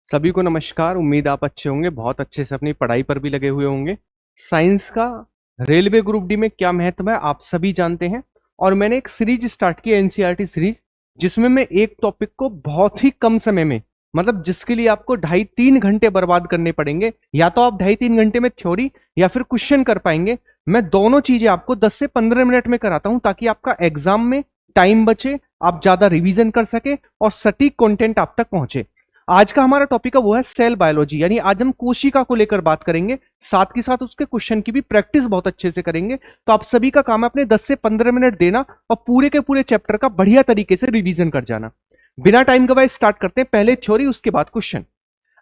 सभी को नमस्कार। उम्मीद आप अच्छे होंगे, बहुत अच्छे से अपनी पढ़ाई पर भी लगे हुए होंगे। साइंस का रेलवे ग्रुप डी में क्या महत्व है आप सभी जानते हैं। और मैंने एक सीरीज स्टार्ट की, एनसीईआरटी सीरीज, जिसमें मैं एक टॉपिक को बहुत ही कम समय में, मतलब जिसके लिए आपको 2.5-3 घंटे बर्बाद करने पड़ेंगे, या तो आप 2.5-3 घंटे में थ्योरी या फिर क्वेश्चन कर पाएंगे। मैं दोनों चीजें आपको 10 से 15 मिनट में कराता हूं, ताकि आपका एग्जाम में टाइम बचे, आप ज्यादा रिवीजन कर सके और सटीक कंटेंट आप तक पहुंचे। आज का हमारा टॉपिक है वो है सेल बायोलॉजी, यानी आज हम कोशिका को लेकर बात करेंगे, साथ के साथ उसके क्वेश्चन की भी प्रैक्टिस बहुत अच्छे से करेंगे। तो आप सभी का काम है अपने 10 से 15 मिनट देना और पूरे के पूरे चैप्टर का बढ़िया तरीके से रिवीजन कर जाना। बिना टाइम गवाए स्टार्ट करते हैं, पहले थ्योरी उसके बाद क्वेश्चन।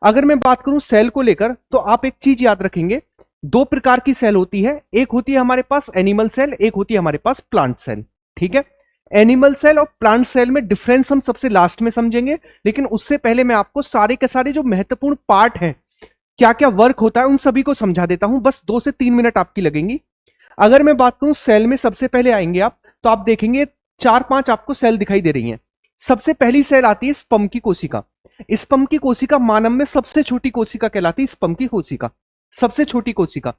अगर मैं बात करूं सेल को लेकर, तो आप एक चीज याद रखेंगे, दो प्रकार की सेल होती है। एक होती है हमारे पास एनिमल सेल, एक होती है हमारे पास प्लांट सेल। ठीक है, एनिमल सेल और प्लांट सेल में डिफरेंस हम सबसे लास्ट में समझेंगे, लेकिन उससे पहले मैं आपको सारे के सारे जो महत्वपूर्ण पार्ट हैं, क्या क्या वर्क होता है, उन सभी को समझा देता हूं। बस 2 से 3 मिनट आपकी लगेंगी। अगर मैं बात करूं सेल में, सबसे पहले आएंगे आप, तो आप देखेंगे 4-5 आपको सेल दिखाई दे रही हैं। सबसे पहली सेल आती है स्पर्म की कोशिका। स्पर्म की कोशिका मानव में सबसे छोटी कोशिका कहलाती है, स्पर्म की कोशिका सबसे छोटी कोशिका।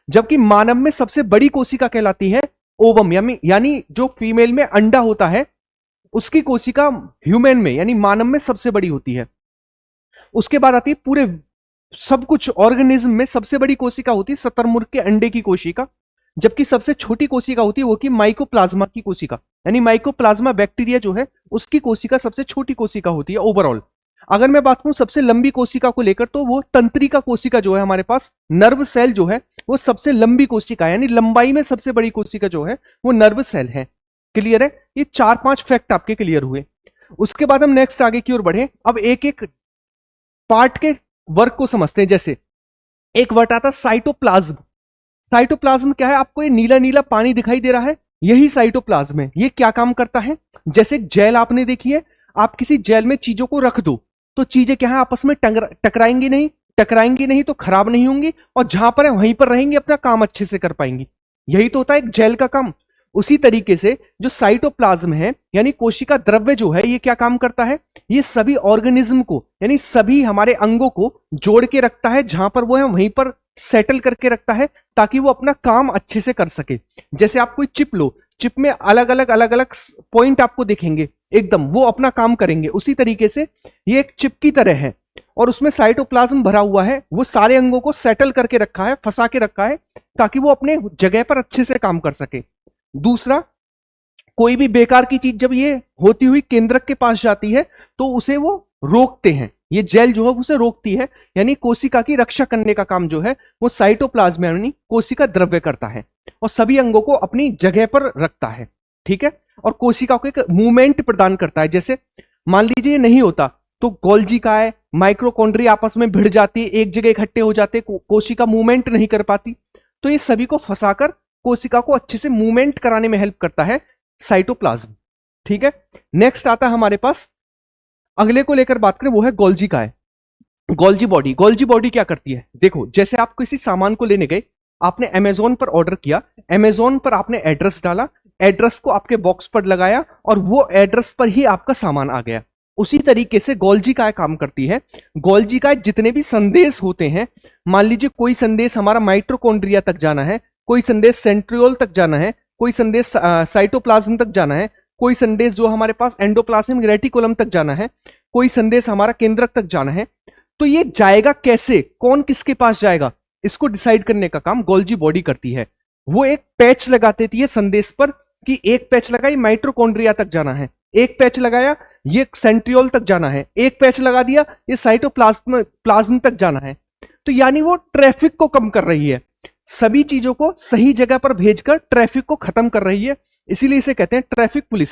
जबकि मानव में सबसे बड़ी कोशिका कहलाती है ओवम, यानी जो फीमेल में अंडा होता है, उसकी कोशिका ह्यूमन में यानी मानव में सबसे बड़ी होती है। उसके बाद आती है पूरे सब कुछ ऑर्गेनिज्म में सबसे बड़ी कोशिका होती है शतुरमुर्ग के अंडे की कोशिका। जबकि सबसे छोटी कोशिका होती है वो की माइकोप्लाज्मा की कोशिका, यानी माइकोप्लाज्मा बैक्टीरिया जो है उसकी कोशिका सबसे छोटी कोशिका होती है ओवरऑल। अगर मैं बात करूं सबसे लंबी कोशिका को लेकर, तो वो तंत्रिका कोशिका जो है हमारे पास, नर्व सेल जो है वो सबसे लंबी कोशिका है, यानी लंबाई में सबसे बड़ी कोशिका जो है वो नर्व सेल है। क्लियर है? ये 4-5 फैक्ट आपके क्लियर हुए। उसके बाद हम नेक्स्ट आगे की ओर बढ़े। अब एक एक पार्ट के वर्क को समझते हैं। जैसे एक वर्ड आता है साइटोप्लाज्म। साइटोप्लाज्म क्या है? आपको ये नीला नीला पानी दिखाई दे रहा है, यही साइटोप्लाज्म है। ये क्या काम करता है? जैसे जेल आपने देखी है, आप किसी जेल में चीजों को रख दो तो चीजें क्या है, आपस में टकराएंगी नहीं तो खराब नहीं होंगी, और जहां पर है वहीं पर रहेंगी, अपना काम अच्छे से कर पाएंगी। यही तो होता है एक जेल का काम। उसी तरीके से जो साइटोप्लाज्म है, यानी कोशिका द्रव्य जो है, ये क्या काम करता है? ये सभी ऑर्गेनिज्म को, यानी सभी हमारे अंगों को जोड़ के रखता है, जहां पर वो है वहीं पर सेटल करके रखता है, ताकि वो अपना काम अच्छे से कर सके। जैसे आप कोई चिप लो, चिप में अलग अलग पॉइंट आपको दिखेंगे, एकदम वो अपना काम करेंगे। उसी तरीके से ये एक चिप की तरह है, और उसमें साइटोप्लाज्म भरा हुआ है, वो सारे अंगों को सेटल करके रखा है, फंसा के रखा है, ताकि वो अपने जगह पर अच्छे से काम कर सके। दूसरा, कोई भी बेकार की चीज जब ये होती हुई केंद्रक के पास जाती है, तो उसे वो रोकते हैं। ये जेल जो है उसे रोकती है, यानी कोशिका की रक्षा करने का काम जो है वो साइटोप्लाज्म यानी कोशिका द्रव्य करता है, और सभी अंगों को अपनी जगह पर रखता है। ठीक है, और कोशिका को एक मूवमेंट प्रदान करता है। जैसे मान लीजिए ये नहीं होता तो गोल्जी काय, माइक्रोकॉन्ड्रिया आपस में भिड़ जाती है, एक जगह इकट्ठे हो जाते, कोशिका मूवमेंट नहीं कर पाती। तो ये सभी को फंसाकर कोशिका को अच्छे से मूवमेंट कराने में हेल्प करता है साइटोप्लाज्म। ठीक है, नेक्स्ट आता है हमारे पास, अगले को लेकर बात करें, वो है गोल्जी काय, गोल्जी बॉडी। गोल्जी बॉडी क्या करती है? देखो, जैसे आप किसी सामान को लेने गए, आपने अमेजोन पर ऑर्डर किया, अमेजोन पर आपने एड्रेस डाला, एड्रेस को आपके बॉक्स पर लगाया, और वो एड्रेस पर ही आपका सामान आ गया। उसी तरीके से गोल्जी काय काम करती है। गोल्जी काय जितने भी संदेश होते हैं, मान लीजिए कोई संदेश हमारा माइटोकॉन्ड्रिया तक जाना है, कोई संदेश सेंट्रियोल तक जाना है, कोई संदेश साइटोप्लाज्म तक जाना है, कोई संदेश जो हमारे पास एंडोप्लाज्मिक रेटिकुलम तक जाना है, कोई संदेश हमारा केंद्रक तक जाना है, तो ये जाएगा कैसे, कौन किसके पास जाएगा, इसको डिसाइड करने का काम गोल्जी बॉडी करती है। वो एक पैच लगा देती है संदेश पर, कि एक पैच लगाई माइटोकॉन्ड्रिया तक जाना है, एक पैच लगाया ये सेंट्रियोल तक जाना है, एक पैच लगा दिया ये साइटोप्लाज्म तक जाना है। तो यानी वो ट्रैफिक को कम कर रही है, सभी चीजों को सही जगह पर भेजकर ट्रैफिक को खत्म कर रही है। इसीलिए इसे कहते हैं ट्रैफिक पुलिस।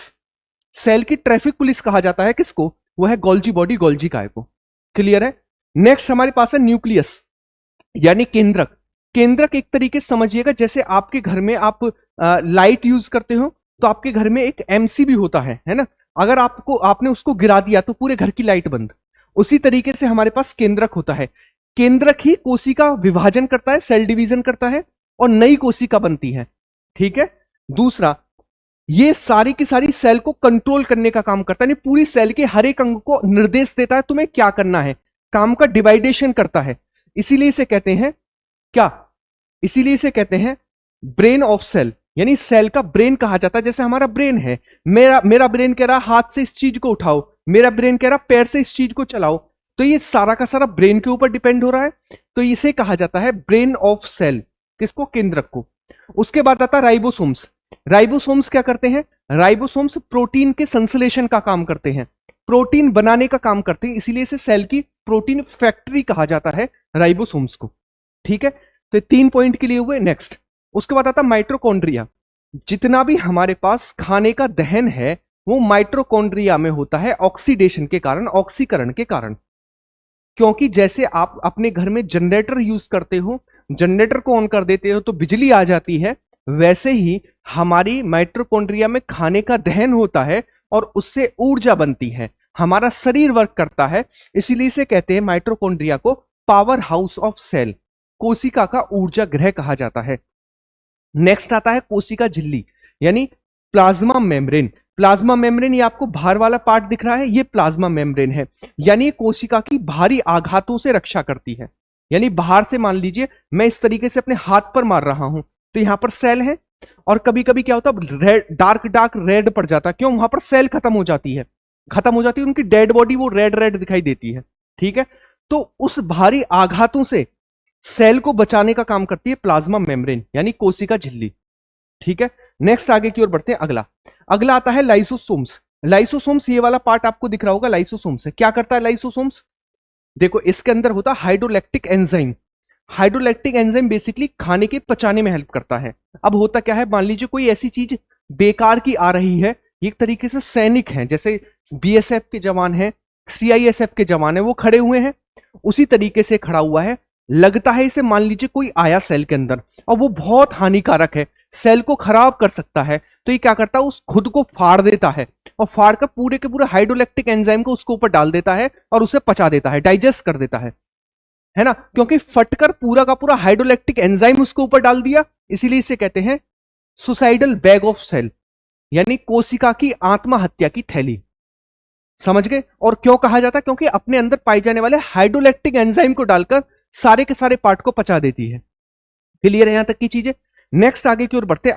सेल की ट्रैफिक पुलिस कहा जाता है किसको? वो है गोल्जी बॉडी, गोल्जी काय को। क्लियर है? नेक्स्ट हमारे पास है न्यूक्लियस, यानी केंद्रक। केंद्रक एक तरीके से समझिएगा, जैसे आपके घर में आप लाइट यूज करते हो, तो आपके घर में एक एमसीबी होता है ना? अगर आपने उसको गिरा दिया तो पूरे घर की लाइट बंद। उसी तरीके से हमारे पास केंद्रक होता है। केंद्रक ही कोशिका विभाजन करता है, सेल डिवीजन करता है, और नई कोशिका बनती है। ठीक है, दूसरा, ये सारी की सारी सेल को कंट्रोल करने का काम करता है, पूरी सेल के हर एक अंग को निर्देश देता है तुम्हें क्या करना है, काम का डिवाइडेशन करता है, इसीलिए इसे कहते हैं क्या, इसीलिए इसे कहते हैं ब्रेन ऑफ सेल, यानी सेल का ब्रेन कहा जाता है। जैसे हमारा ब्रेन है, मेरा ब्रेन कह रहा हाथ से इस चीज को उठाओ, मेरा ब्रेन कह रहा पैर से इस चीज को चलाओ, तो ये सारा का सारा ब्रेन के ऊपर डिपेंड हो रहा है, तो इसे कहा जाता है ब्रेन ऑफ सेल, किसको, केंद्रक को। उसके बाद आता राइबोसोम्स। राइबोसोम्स क्या करते हैं, राइबोसोम्स प्रोटीन के संश्लेषण का काम करते हैं, प्रोटीन बनाने का काम करते हैं, इसीलिए इसे सेल की प्रोटीन फैक्ट्री कहा जाता है राइबोसोम्स को। ठीक है, तो 3 पॉइंट के लिए हुए। नेक्स्ट, उसके बाद आता माइटोकॉन्ड्रिया। जितना भी हमारे पास खाने का दहन है वो माइटोकॉन्ड्रिया में होता है, ऑक्सीडेशन के कारण, ऑक्सीकरण के कारण। क्योंकि जैसे आप अपने घर में जनरेटर यूज करते हो, जनरेटर को ऑन कर देते हो तो बिजली आ जाती है, वैसे ही हमारी माइटोकॉन्ड्रिया में खाने का दहन होता है और उससे ऊर्जा बनती है, हमारा शरीर वर्क करता है, इसीलिए इसे कहते हैं माइटोकॉन्ड्रिया को पावर हाउस ऑफ सेल, कोशिका का ऊर्जा गृह कहा जाता है। नेक्स्ट आता है कोशिका झिल्ली, यानी प्लाज्मा मेम्ब्रेन। प्लाज्मा मेम्ब्रेन, ये आपको बाहर वाला पार्ट दिख रहा है, ये प्लाज्मा मेम्ब्रेन है, यानी कोशिका की भारी आघातों से रक्षा करती है। यानी बाहर से मान लीजिए मैं इस तरीके से अपने हाथ पर मार रहा हूं, तो यहां पर सेल है, और कभी कभी क्या होता है डार्क रेड पड़ जाता है, क्यों, वहां पर सेल खत्म हो जाती है, उनकी डेड बॉडी वो रेड दिखाई देती है। ठीक है, तो उस भारी आघातों से सेल को बचाने का काम करती है प्लाज्मा मेम्ब्रेन, यानी कोशिका झिल्ली। ठीक है, नेक्स्ट आगे की ओर बढ़ते हैं। अगला आता है लाइसोसोम्स। लाइसोसोम्स, ये वाला पार्ट आपको दिख रहा होगा, लाइसोसोम्स है। क्या करता है लाइसोसोम्स, देखो इसके अंदर होता है हाइड्रोलैक्टिक एंजाइम। हाइड्रोलैक्टिक एंजाइम बेसिकली खाने के पचाने में हेल्प करता है। अब होता क्या है, मान लीजिए कोई ऐसी चीज बेकार की आ रही है, एक तरीके से सैनिक हैं, जैसे बीएसएफ के जवान हैं, सीआईएसएफ के जवान हैं, वो खड़े हुए हैं, उसी तरीके से खड़ा हुआ है, लगता है इसे, मान लीजिए कोई आया सेल के अंदर और वो बहुत हानिकारक है, सेल को खराब कर सकता है, तो ये क्या करता है, उस खुद को फाड़ देता है और फाड़ कर पूरे के पूरे हाइड्रोलैक्टिक एंजाइम को उसके ऊपर डाल देता है और उसे पचा देता है, डाइजेस्ट कर देता है ना, क्योंकि फटकर पूरा का पूरा हाइड्रोलैक्टिक एंजाइम उसके ऊपर डाल दिया, इसीलिए इसे कहते हैं सुसाइडल बैग ऑफ सेल, यानी कोशिका की आत्महत्या की थैली। समझ गए, और क्यों कहा जाता है, क्योंकि अपने अंदर पाए जाने वाले हाइड्रोलैक्टिक एंजाइम को डालकर सारे के सारे पार्ट को पचा देती है। क्लियर है यहां तक की चीजें। नेक्स्ट आगे की ओर बढ़ते हैं।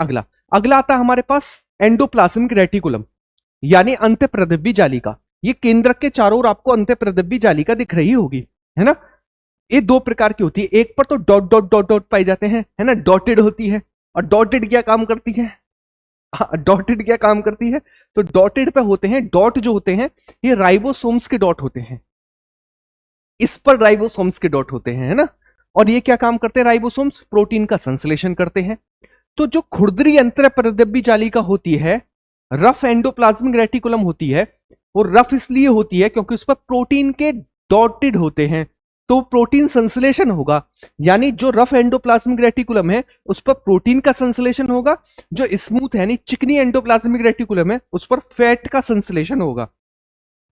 अगला आता है हमारे पास एंडोप्लाज्मिक रेटिकुलम, यानी अंतःप्रदिव्य जालिका। ये केंद्रक के चारों ओर आपको अंतःप्रदिव्य जालिका दिख रही होगी, है ना। ये 2 प्रकार की होती है, एक पर तो डॉट डॉट डॉट डॉट पाए जाते हैं, है ना, डॉटेड होती है, और डॉटेड क्या काम करती है, डॉटेड क्या काम करती है, तो डॉटेड पे होते हैं, डॉट जो होते हैं ये राइबोसोम्स के डॉट होते हैं, इस पर राइबोसोम्स के डॉट होते हैं, है ना। और ये क्या काम करते हैं राइबोसोम्स, प्रोटीन का संश्लेषण करते हैं। तो जो खुरदरी अंतःप्रदिव्य जालिका होती है, रफ एंडोप्लाज्मिक रेटिकुलम होती है, वो रफ इसलिए होती है क्योंकि उस पर प्रोटीन के डॉटेड होते हैं, तो प्रोटीन संश्लेषण होगा, यानी जो रफ एंडोप्लाज्मिक रेटिकुलम है उस पर प्रोटीन का संश्लेषण होगा, जो स्मूथ है यानी चिकनी एंडोप्लाज्मिक रेटिकुलम है उस पर फैट का संश्लेषण होगा।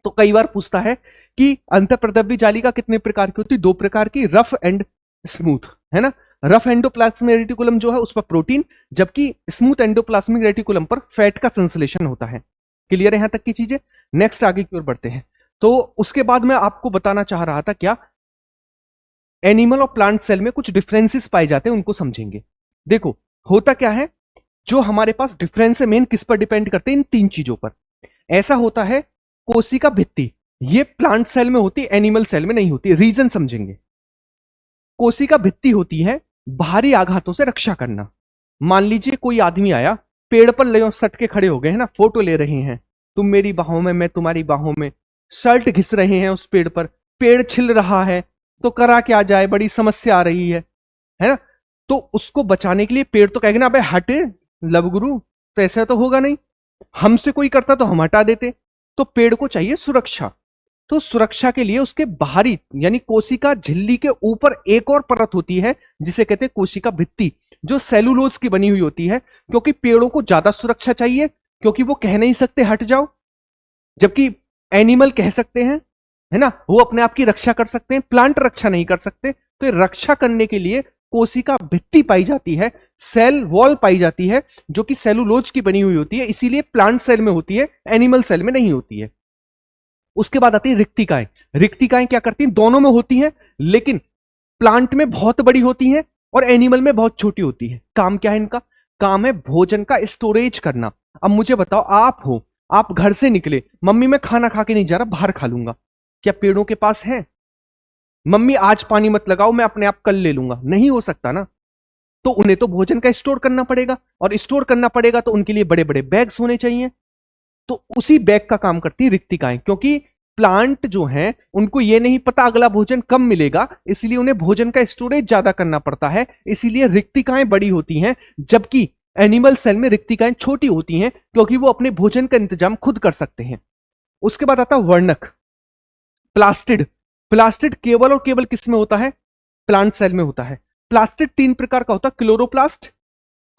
तो कई बार पूछता है कि अंतःप्रदिव्य जालिका कितने प्रकार की होती है, 2 प्रकार की, रफ एंड स्मूथ, है ना। रफ एंडोप्लाज्मिक रेटिकुलम जो है उस पर प्रोटीन, जबकि स्मूथ एंडोप्लाज्मिक रेटिकुलम पर फैट का संश्लेषण होता है। क्लियर है यहां तक की चीजें। नेक्स्ट आगे की ओर बढ़ते हैं। तो उसके बाद मैं आपको बताना चाह रहा था क्या, एनिमल और प्लांट सेल में कुछ डिफरेंसेस पाए जाते हैं, उनको समझेंगे। देखो होता क्या है, जो हमारे पास डिफरेंस है मेन किस पर डिपेंड करते हैं, इन 3 चीजों पर। ऐसा होता है कोशिका भित्ति, ये प्लांट सेल में होती है, एनिमल सेल में नहीं होती, रीजन समझेंगे। कोशिका भित्ति होती है बाहरी आघातों से रक्षा करना। मान लीजिए कोई आदमी आया, पेड़ पर ले सट के खड़े हो गए, है ना, फोटो ले रहे हैं, तुम मेरी बाहों में मैं तुम्हारी बाहों में, शर्ट घिस रहे हैं उस पेड़ पर, पेड़ छिल रहा है, तो करा क्या जाए, बड़ी समस्या आ रही है ना। तो उसको बचाने के लिए पेड़ तो कहेगा ना, अबे हट लव गुरु, तो ऐसा तो होगा नहीं, हमसे कोई करता तो हम हटा देते। तो पेड़ को चाहिए सुरक्षा, तो सुरक्षा के लिए उसके बाहरी यानी कोशिका झिल्ली के ऊपर एक और परत होती है जिसे कहते हैं कोशिका भित्ति, जो सेलुलोज की बनी हुई होती है, क्योंकि पेड़ों को ज्यादा सुरक्षा चाहिए, क्योंकि वो कह नहीं सकते हट जाओ, जबकि एनिमल कह सकते हैं, है ना, वो अपने आप की रक्षा कर सकते हैं, प्लांट रक्षा नहीं कर सकते। तो ये रक्षा करने के लिए कोशिका भित्ति पाई जाती है, सेल वॉल पाई जाती है, जो कि सेलुलोज की बनी हुई होती है, इसीलिए प्लांट सेल में होती है, एनिमल सेल में नहीं होती है। उसके बाद आती है रिक्तिकाएं। रिक्तिकाएं क्या करती हैं, दोनों में होती हैं, लेकिन प्लांट में बहुत बड़ी होती हैं और एनिमल में बहुत छोटी होती है। काम क्या है इनका, काम है भोजन का स्टोरेज करना। अब मुझे बताओ, आप हो, आप घर से निकले, मम्मी मैं खाना खा के नहीं जा रहा, बाहर खा लूंगा, क्या पेड़ों के पास है मम्मी आज पानी मत लगाओ मैं अपने आप कल ले लूंगा? नहीं हो सकता ना। तो उन्हें तो भोजन का स्टोर करना पड़ेगा, और स्टोर करना पड़ेगा तो उनके लिए बड़े बड़े बैग्स होने चाहिए। तो उसी बैग का काम करती है रिक्तिकाएं, क्योंकि प्लांट जो हैं उनको ये नहीं पता अगला भोजन कब मिलेगा, इसलिए उन्हें भोजन का स्टोरेज ज्यादा करना पड़ता है, इसीलिए रिक्तिकाएं बड़ी होती हैं, जबकि एनिमल सेल में रिक्तिकाएं छोटी होती हैं, क्योंकि वो अपने भोजन का इंतजाम खुद कर सकते हैं। उसके बाद आता है वर्णक, प्लास्टिड। प्लास्टिड केवल और केवल किस में होता है, प्लांट सेल में होता है। प्लास्टिड 3 प्रकार का होता है, क्लोरोप्लास्ट,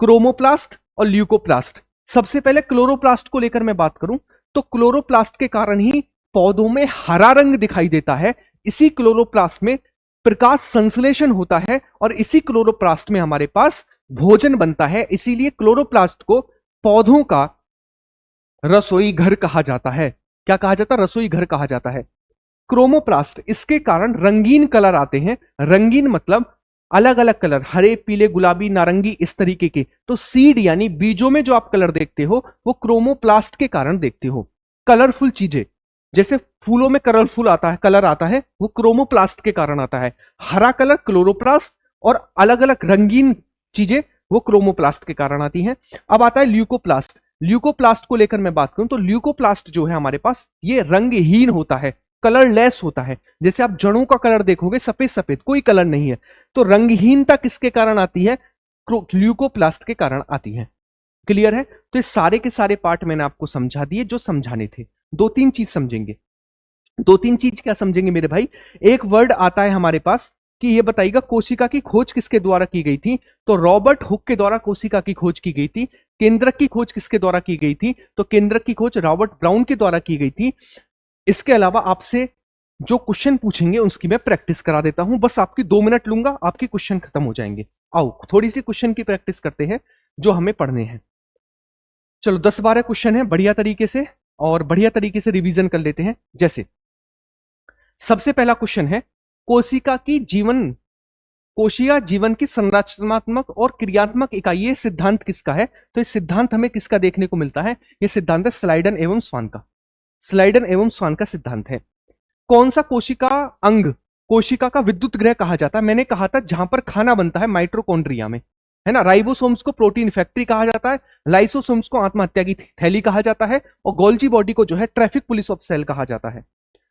क्रोमोप्लास्ट और ल्यूकोप्लास्ट। सबसे पहले क्लोरोप्लास्ट को लेकर मैं बात करूं तो क्लोरोप्लास्ट के कारण ही पौधों में हरा रंग दिखाई देता है। इसी क्लोरोप्लास्ट में प्रकाश संश्लेषण होता है और इसी क्लोरोप्लास्ट में हमारे पास भोजन बनता है। इसीलिए क्लोरोप्लास्ट को पौधों का रसोई घर कहा जाता है। क्या कहा जाता है, रसोई घर कहा जाता है। क्रोमोप्लास्ट, इसके कारण रंगीन कलर आते हैं। रंगीन मतलब अलग अलग कलर, हरे, पीले, गुलाबी, नारंगी, इस तरीके के। तो सीड यानी बीजों में जो आप कलर देखते हो वो क्रोमोप्लास्ट के कारण देखते हो। कलरफुल चीजें, जैसे फूलों में कलरफुल आता है, कलर आता है, वो क्रोमोप्लास्ट के कारण आता है। हरा कलर क्लोरोप्लास्ट और अलग अलग रंगीन चीजें वो क्रोमोप्लास्ट के कारण आती हैं। अब आता है ल्यूकोप्लास्ट। ल्यूकोप्लास्ट को लेकर मैं बात करूं तो ल्यूकोप्लास्ट जो है हमारे पास ये रंगहीन होता है, कलरलेस होता है। जैसे आप जड़ों का कलर देखोगे सफेद सफेद, कोई कलर नहीं है। तो रंगहीनता किसके कारण आती है, ल्यूकोप्लास्ट के कारण आती है। क्लियर है? तो ये सारे के सारे पार्ट मैंने आपको समझा दिए जो समझाने थे। 2-3 चीज समझेंगे। 2-3 चीज क्या समझेंगे मेरे भाई, एक वर्ड आता है हमारे पास कि ये बताइएगा कोशिका की खोज किसके द्वारा की गई थी, तो रॉबर्ट हुक के द्वारा कोशिका की खोज की गई थी। केंद्रक की खोज किसके द्वारा की गई थी, तो केंद्रक की खोज रॉबर्ट ब्राउन के द्वारा की गई थी। इसके अलावा आपसे जो क्वेश्चन पूछेंगे उसकी मैं प्रैक्टिस करा देता हूं, बस आपकी 2 मिनट लूंगा, आपके क्वेश्चन खत्म हो जाएंगे। आओ थोड़ी सी क्वेश्चन की प्रैक्टिस करते हैं जो हमें पढ़ने हैं। चलो 10-12 क्वेश्चन है बढ़िया तरीके से, और बढ़िया तरीके से रिवीजन कर लेते हैं। जैसे सबसे पहला क्वेश्चन है, कोशिका की जीवन, कोशिका जीवन की संरचनात्मक और क्रियात्मक इकाई, ये सिद्धांत किसका है, तो इस सिद्धांत हमें किसका देखने को मिलता है, यह सिद्धांत है स्लाइडन एवं स्वान का। स्लाइडन एवं स्वान का सिद्धांत है। कौन सा कोशिका अंग कोशिका का विद्युत गृह कहा जाता है, मैंने कहा था जहां पर खाना बनता है माइटोकॉन्ड्रिया में, है ना। राइबोसोम्स को प्रोटीन फैक्ट्री कहा जाता है, लाइसोसोम्स को आत्महत्या की थैली कहा जाता है, और गोल्जी बॉडी को जो है ट्रैफिक पुलिस ऑफ सेल कहा जाता है।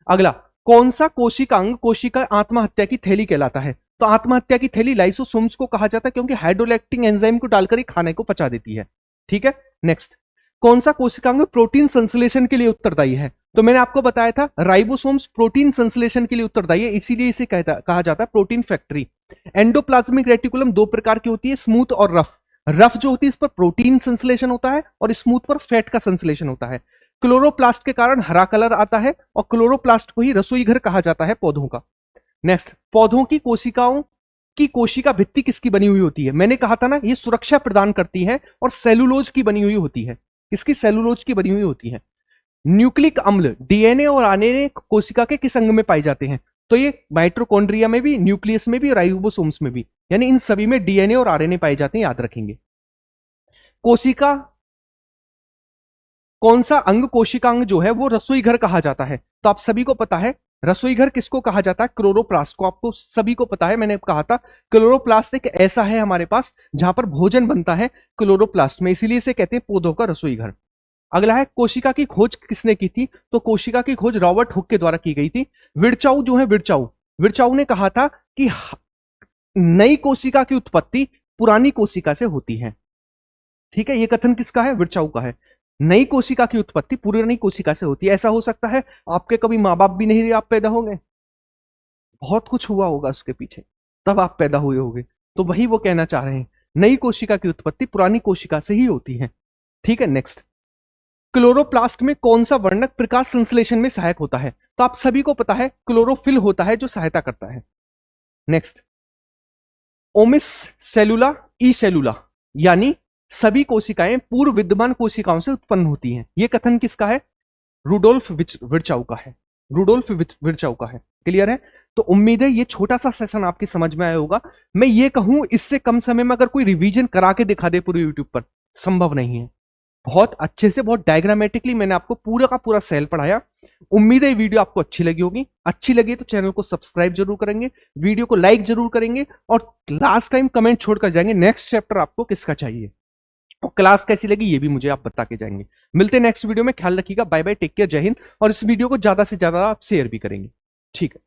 अगला, कौन सा कोशिका अंग कोशिका आत्महत्या की थैली कहलाता है, तो आत्महत्या की थैली लाइसोसोम्स को कहा जाता है, क्योंकि हाइड्रोलैक्टिक एंजाइम को डालकर ही खाने को पचा देती है। ठीक है, नेक्स्ट, कौन सा कोशिकांग प्रोटीन संश्लेषण के लिए उत्तरदायी है, तो मैंने आपको बताया था राइबोसोम्स प्रोटीन संश्लेषण के लिए उत्तरदायी है, इसीलिए इसे कहा जाता है प्रोटीन फैक्ट्री। एंडोप्लाज्मिक रेटिकुलम 2 प्रकार की होती है, स्मूथ और रफ। रफ जो होती है इस पर प्रोटीन संश्लेषण होता है और स्मूथ पर फैट का संश्लेषण होता है। क्लोरोप्लास्ट के कारण हरा कलर आता है और क्लोरोप्लास्ट को ही रसोई घर कहा जाता है पौधों का। नेक्स्ट, पौधों की कोशिकाओं की कोशिका भित्ति किसकी बनी हुई होती है, मैंने कहा था ना ये सुरक्षा प्रदान करती है और सेलुलोज की बनी हुई होती है। इसकी सेलुलोज की बनी हुई होती है। न्यूक्लिक अम्ल डीएनए और आरएनए कोशिका के किस अंग में पाए जाते हैं, तो ये माइटोकॉन्ड्रिया में भी, न्यूक्लियस में भी, राइबोसोम्स में भी, यानी इन सभी में डीएनए और आरएनए पाए जाते हैं, याद रखेंगे। कोशिका, कौन सा अंग कोशिकांग जो है वो रसोई घर कहा जाता है, तो आप सभी को पता है रसोई घर किसको कहा जाता है, क्लोरोप्लास्ट को। आपको सभी को पता है, मैंने कहा था क्लोरोप्लास्ट एक ऐसा है हमारे पास जहां पर भोजन बनता है क्लोरोप्लास्ट में, इसीलिए इसे कहते हैं पौधों का रसोई घर। अगला है, कोशिका की खोज किसने की थी, तो कोशिका की खोज रॉबर्ट हुक के द्वारा की गई थी। विर्चाऊ जो है, विर्चाऊ ने कहा था कि नई कोशिका की उत्पत्ति पुरानी कोशिका से होती है। ठीक है, यह कथन किसका है, विर्चाऊ का है। नई कोशिका की उत्पत्ति पुरानी कोशिका से होती है। ऐसा हो सकता है आपके कभी माँ बाप भी नहीं रहे, आप पैदा हो गए, बहुत कुछ हुआ होगा उसके पीछे, तब आप पैदा हुए होंगे, तो वही वो कहना चाह रहे हैं, नई कोशिका की उत्पत्ति पुरानी कोशिका से ही होती है। ठीक है, नेक्स्ट, क्लोरोप्लास्ट में कौन सा वर्णक प्रकाश संश्लेषण में सहायक होता है, तो आप सभी को पता है क्लोरोफिल होता है जो सहायता करता है। नेक्स्ट, ओमिस सेलुला ई सेलुला, यानी सभी कोशिकाएं पूर्व विद्यमान कोशिकाओं से उत्पन्न होती हैं, यह कथन किसका है, रुडोल्फ विर्चाऊ का है। रुडोल्फ विर्चाउ का है। क्लियर है? तो उम्मीद है ये छोटा सा सेशन आपकी समझ में आया होगा। मैं ये कहूं इससे कम समय में अगर कोई रिवीजन करा के दिखा दे पूरे यूट्यूब पर, संभव नहीं है। बहुत अच्छे से, बहुत डायग्रामेटिकली मैंने आपको पूरा का पूरा सेल पढ़ाया। उम्मीद है ये वीडियो आपको अच्छी लगी होगी। अच्छी लगी तो चैनल को सब्सक्राइब जरूर करेंगे, वीडियो को लाइक जरूर करेंगे, और लास्ट टाइम कमेंट छोड़कर जाएंगे नेक्स्ट चैप्टर आपको किसका चाहिए और क्लास कैसी लगी ये भी मुझे आप बता के जाएंगे। मिलते हैं नेक्स्ट वीडियो में, ख्याल रखिएगा, बाय बाय, टेक केयर, जय हिंद। और इस वीडियो को ज्यादा से ज्यादा आप शेयर भी करेंगे। ठीक है।